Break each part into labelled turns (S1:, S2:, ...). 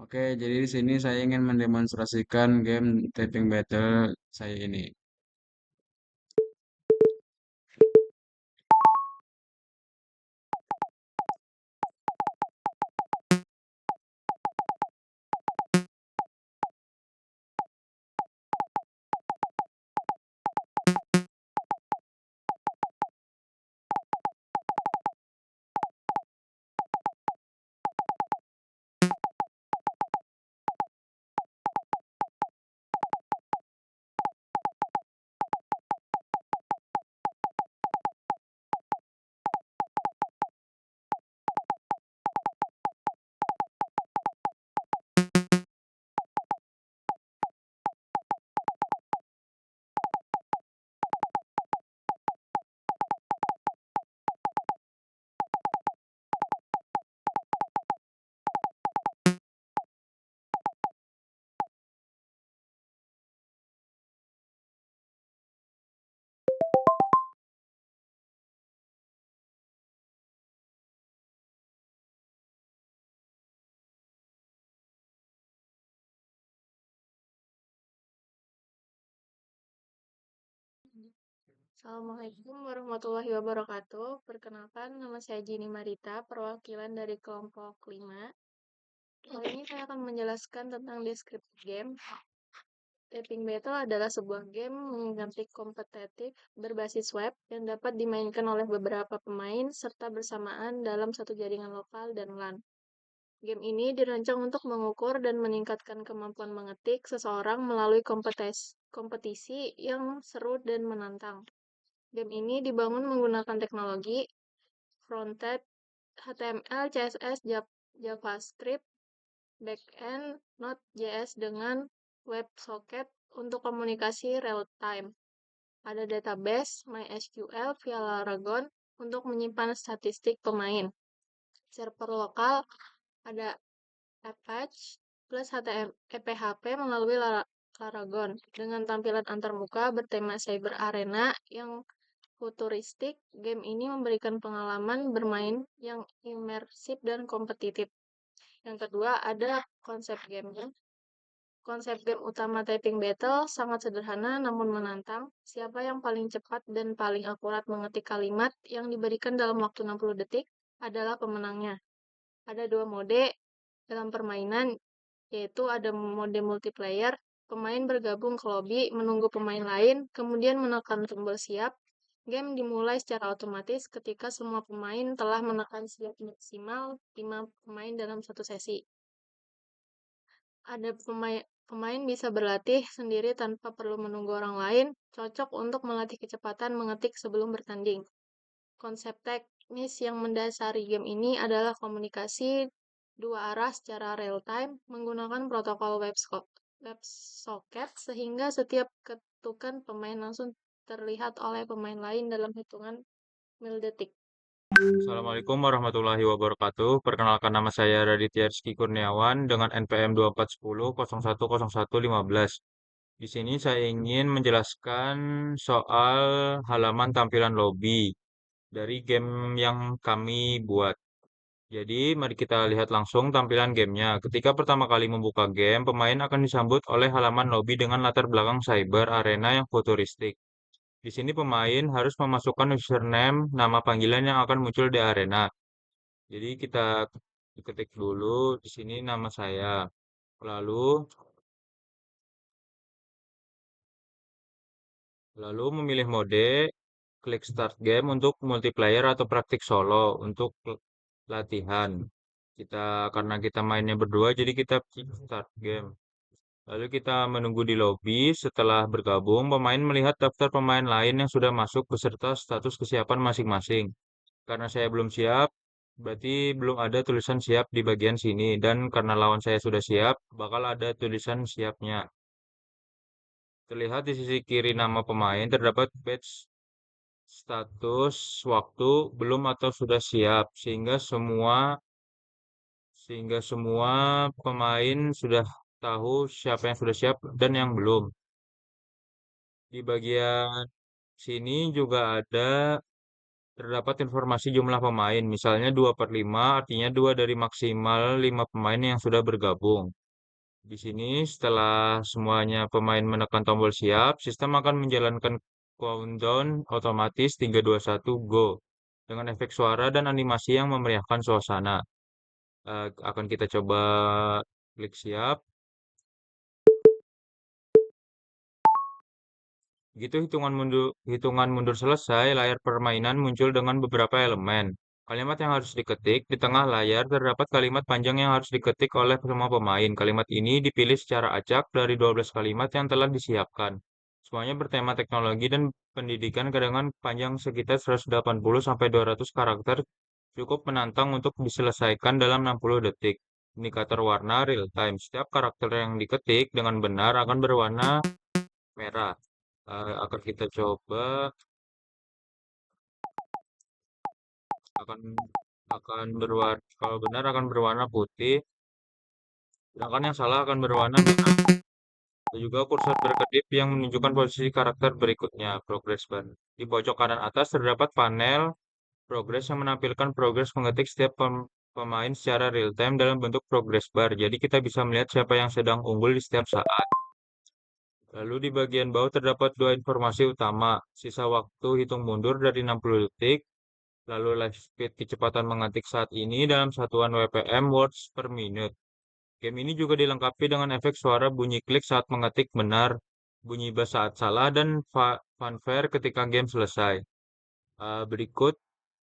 S1: Oke, jadi di sini saya ingin mendemonstrasikan game Typing Battle saya ini.
S2: Assalamualaikum warahmatullahi wabarakatuh. Perkenalkan, nama saya Jini Marita, perwakilan dari kelompok 5. Kali ini saya akan menjelaskan tentang deskripsi game. Typing Battle adalah sebuah game mengenai kompetitif berbasis web yang dapat dimainkan oleh beberapa pemain serta bersamaan dalam satu jaringan lokal dan LAN. Game ini dirancang untuk mengukur dan meningkatkan kemampuan mengetik seseorang melalui kompetisi yang seru dan menantang. Game ini dibangun menggunakan teknologi frontend HTML, CSS, JavaScript, backend Node.js dengan WebSocket untuk komunikasi real-time. Ada database MySQL via Laragon untuk menyimpan statistik pemain. Server lokal ada Apache plus PHP melalui Laragon dengan tampilan antarmuka bertema Cyber Arena yang futuristik. Game ini memberikan pengalaman bermain yang imersif dan kompetitif. Yang kedua, ada konsep gamenya. Konsep game utama Typing Battle sangat sederhana namun menantang. Siapa yang paling cepat dan paling akurat mengetik kalimat yang diberikan dalam waktu 60 detik adalah pemenangnya. Ada dua mode dalam permainan, yaitu ada mode multiplayer. Pemain bergabung ke lobby, menunggu pemain lain, kemudian menekan tombol siap. Game dimulai secara otomatis ketika semua pemain telah menekan siap maksimal 5 pemain dalam satu sesi. Ada pemain bisa berlatih sendiri tanpa perlu menunggu orang lain, cocok untuk melatih kecepatan mengetik sebelum bertanding. Konsep teknis yang mendasari game ini adalah komunikasi dua arah secara real-time menggunakan protokol WebSocket sehingga setiap ketukan pemain langsung terlihat oleh pemain lain dalam hitungan detik.
S1: Assalamualaikum warahmatullahi wabarakatuh. Perkenalkan nama saya Raditya Rizky Kurniawan dengan NPM 2410 010115. Di sini saya ingin menjelaskan soal halaman tampilan lobby dari game yang kami buat. Jadi, mari kita lihat langsung tampilan gamenya. Ketika pertama kali membuka game, pemain akan disambut oleh halaman lobby dengan latar belakang cyber arena yang futuristik. Di sini pemain harus memasukkan username, nama panggilan yang akan muncul di arena. Jadi kita ketik dulu di sini nama saya. Lalu lalu memilih mode, klik start game untuk multiplayer atau praktik solo untuk latihan. Karena kita mainnya berdua jadi kita klik start game. Lalu kita menunggu di lobby. Setelah bergabung, pemain melihat daftar pemain lain yang sudah masuk beserta status kesiapan masing-masing. Karena saya belum siap, berarti belum ada tulisan siap di bagian sini. Dan karena lawan saya sudah siap, bakal ada tulisan siapnya. Terlihat di sisi kiri nama pemain terdapat badge status waktu belum atau sudah siap, sehingga semua pemain sudah tahu siapa yang sudah siap dan yang belum. Di bagian sini juga ada terdapat informasi jumlah pemain, misalnya 2/5, artinya 2 dari maksimal 5 pemain yang sudah bergabung. Di sini, setelah semuanya pemain menekan tombol siap, sistem akan menjalankan countdown otomatis 3, 2, 1, go. Dengan efek suara dan animasi yang memeriahkan suasana. Akan kita coba klik siap. Begitu hitungan mundur selesai, layar permainan muncul dengan beberapa elemen. Kalimat yang harus diketik, di tengah layar terdapat kalimat panjang yang harus diketik oleh semua pemain. Kalimat ini dipilih secara acak dari 12 kalimat yang telah disiapkan. Semuanya bertema teknologi dan pendidikan dengan panjang sekitar 180 sampai 200 karakter, cukup menantang untuk diselesaikan dalam 60 detik. Indikator warna real time. Setiap karakter yang diketik dengan benar akan berwarna merah. Akan kita coba, akan akan berwarna, kalau benar akan berwarna putih, sedangkan yang salah akan berwarna merah. Ada juga kursor berkedip yang menunjukkan posisi karakter berikutnya, progress bar. Di pojok kanan atas terdapat panel progress yang menampilkan progres mengetik setiap pemain secara real time dalam bentuk progress bar. Jadi kita bisa melihat siapa yang sedang unggul di setiap saat. Lalu di bagian bawah terdapat dua informasi utama, sisa waktu hitung mundur dari 60 detik. Lalu live speed kecepatan mengetik saat ini dalam satuan WPM words per minute. Game ini juga dilengkapi dengan efek suara bunyi klik saat mengetik benar, bunyi bass saat salah, dan fanfare ketika game selesai. Berikut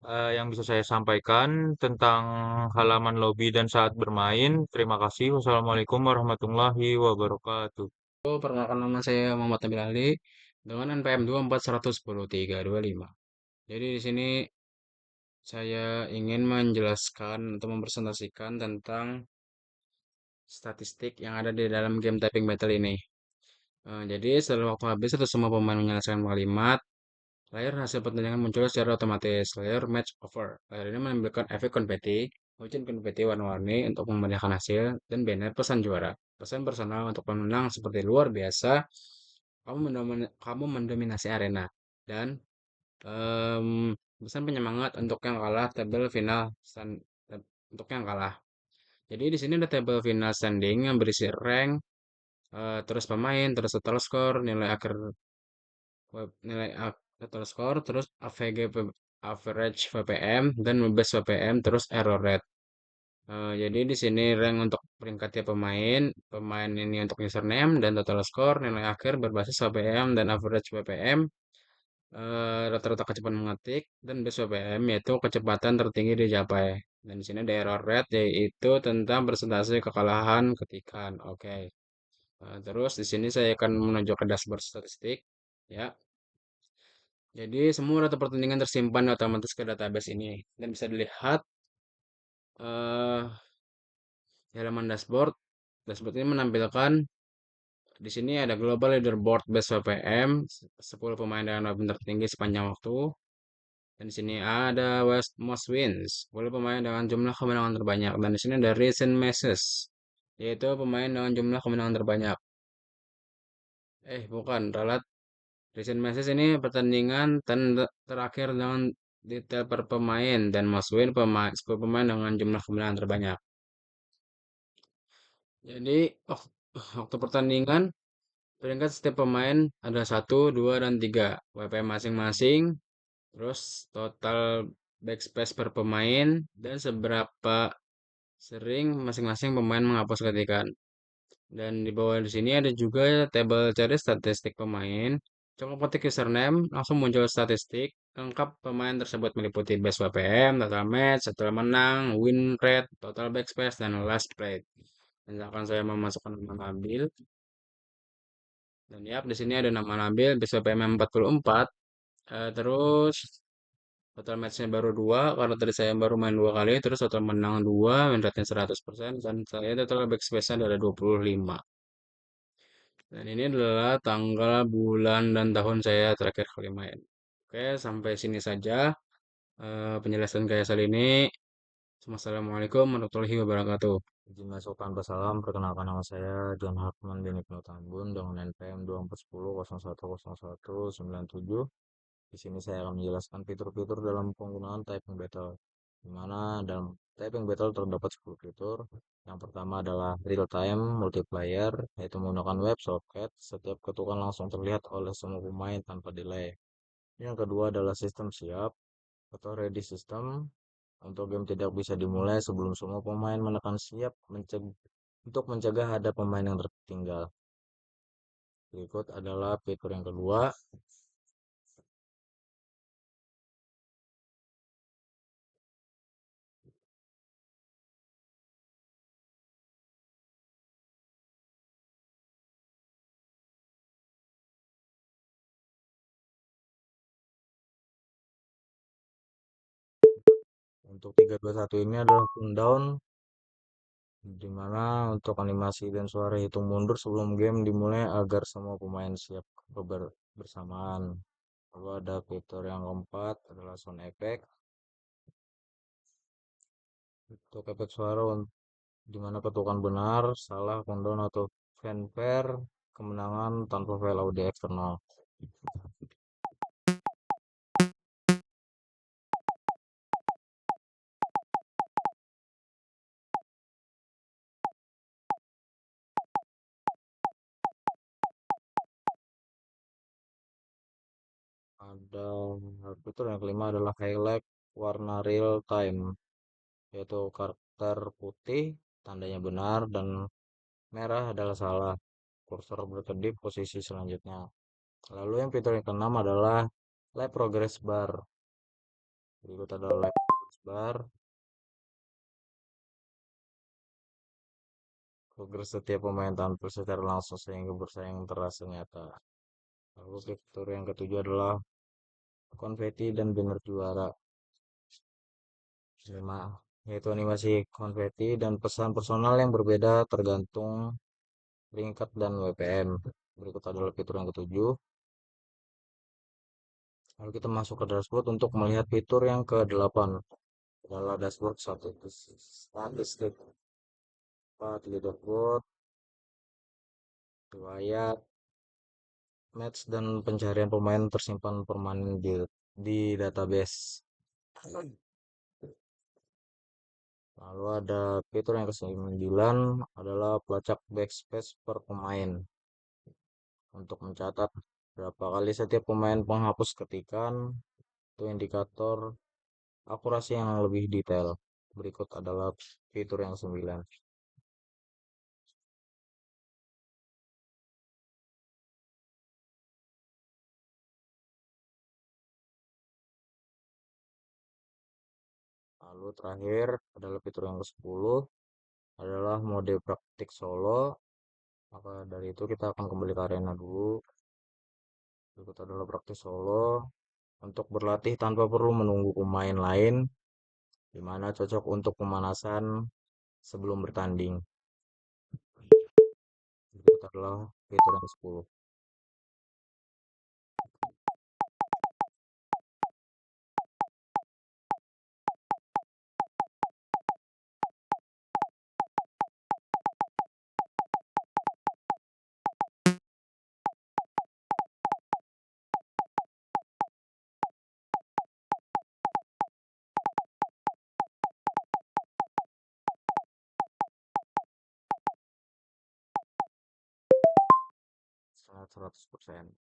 S1: yang bisa saya sampaikan tentang halaman lobby dan saat bermain. Terima kasih. Wassalamualaikum warahmatullahi wabarakatuh.
S3: Perkenalkan nama saya Muhammad Nabil Ali dengan NPM 2410325. Jadi di sini saya ingin menjelaskan atau mempresentasikan tentang statistik yang ada di dalam game typing battle ini. Jadi setelah waktu habis atau semua pemain menyelesaikan kalimat, layar hasil pertandingan muncul secara otomatis. Layar match over. Layar ini menampilkan efek konfeti, hujan konfeti warna-warni untuk memeriahkan hasil, dan banner pesan juara. Pesan personal untuk pemenang seperti luar biasa, kamu mendominasi arena. Dan pesan penyemangat untuk yang kalah, tabel final untuk yang kalah. Jadi di sini ada tabel final standing yang berisi rank, terus pemain, terus total score, nilai total score, terus AVG, average VPM, dan best VPM, terus error rate. Jadi di sini rank untuk peringkatnya pemain, pemain ini untuk username dan total score, nilai akhir berbasis VPM dan average VPM, rata-rata kecepatan mengetik, dan best VPM yaitu kecepatan tertinggi dicapai. Dan di sini ada error rate yaitu tentang persentase kekalahan ketikan. Oke. Terus di sini saya akan menuju ke dashboard statistik. Ya. Jadi semua data pertandingan tersimpan otomatis ke database ini dan bisa dilihat eh di halaman dashboard. Dashboard ini menampilkan di sini ada global leaderboard best VPM, 10 pemain dengan WPM tertinggi sepanjang waktu. Dan di sini ada West Most Wins, 10 pemain dengan jumlah kemenangan terbanyak. Dan di sini ada Recent Matches, yaitu pemain dengan jumlah kemenangan terbanyak. Bukan, ralat. Recent Matches ini pertandingan terakhir dengan detail per pemain dan Most Win 10 pemain dengan jumlah kemenangan terbanyak. Jadi waktu pertandingan peringkat setiap pemain ada 1, 2, dan 3 WPM masing-masing, terus total backspace per pemain dan seberapa sering masing-masing pemain menghapus ketikan. Dan di bawah di sini ada juga tabel cari statistik pemain. Cukup ketik username, langsung muncul statistik lengkap pemain tersebut meliputi base WPM, total match, total menang, win rate, total backspace, dan last play. Misalkan saya memasukkan nama Nabil, dan ya di sini ada nama Nabil, base WPM 44, terus total matchnya baru 2 karena tadi saya baru main 2 kali, terus total menang 2, win rate-nya 100%, dan saya total backspace-nya adalah 25. Dan ini adalah tanggal, bulan, dan tahun saya terakhir kali main. Oke, sampai sini saja penjelasan saya kali ini. Wassalamualaikum warahmatullahi wabarakatuh.
S1: Izin masuk tanpa salam, perkenalkan nama saya John Hartman Benigno Tambun dengan NPM 2410 010197. Di sini saya akan menjelaskan fitur-fitur dalam penggunaan typing battle. Di mana dalam typing battle terdapat 10 fitur. Yang pertama adalah real time multiplayer, yaitu menggunakan WebSocket. Setiap ketukan langsung terlihat oleh semua pemain tanpa delay. Yang kedua adalah sistem siap atau ready system. Untuk game tidak bisa dimulai sebelum semua pemain menekan siap untuk mencegah ada pemain yang tertinggal. Berikut adalah fitur yang kedua. Untuk 321 ini adalah countdown, di mana untuk animasi dan suara hitung mundur sebelum game dimulai agar semua pemain siap bersamaan. Lalu ada fitur yang keempat adalah sound effect. Untuk efek suara di mana ketukan benar, salah, countdown atau fanfare kemenangan tanpa file audio eksternal. Ada fitur yang kelima adalah highlight warna real time, yaitu karakter putih tandanya benar dan merah adalah salah. Kursor berkedip posisi selanjutnya. Lalu yang fitur yang keenam adalah live progress bar. Berikut adalah live progress bar. Progres setiap pemain tampil secara langsung sehingga bersaing terasa nyata. Lalu fitur yang ketujuh adalah konfeti dan banner juara. 5, yaitu animasi konfeti dan pesan personal yang berbeda tergantung peringkat dan WPM. Berikut adalah fitur yang ketujuh. Lalu kita masuk ke dashboard untuk melihat fitur yang ke-8 adalah dashboard statistik. Leaderboard, riwayat, match dan pencarian pemain tersimpan permanen di database. Lalu ada fitur yang ke-9 adalah pelacak backspace per pemain untuk mencatat berapa kali setiap pemain menghapus ketikan. Itu indikator akurasi yang lebih detail. Berikut adalah fitur yang 9. Lalu terakhir adalah fitur yang ke-10 adalah mode praktik solo. Maka dari itu kita akan kembali ke arena dulu. Berikut adalah praktik solo untuk berlatih tanpa perlu menunggu pemain lain, di mana cocok untuk pemanasan sebelum bertanding. Berikut adalah fitur yang ke-10. Sangat 100%.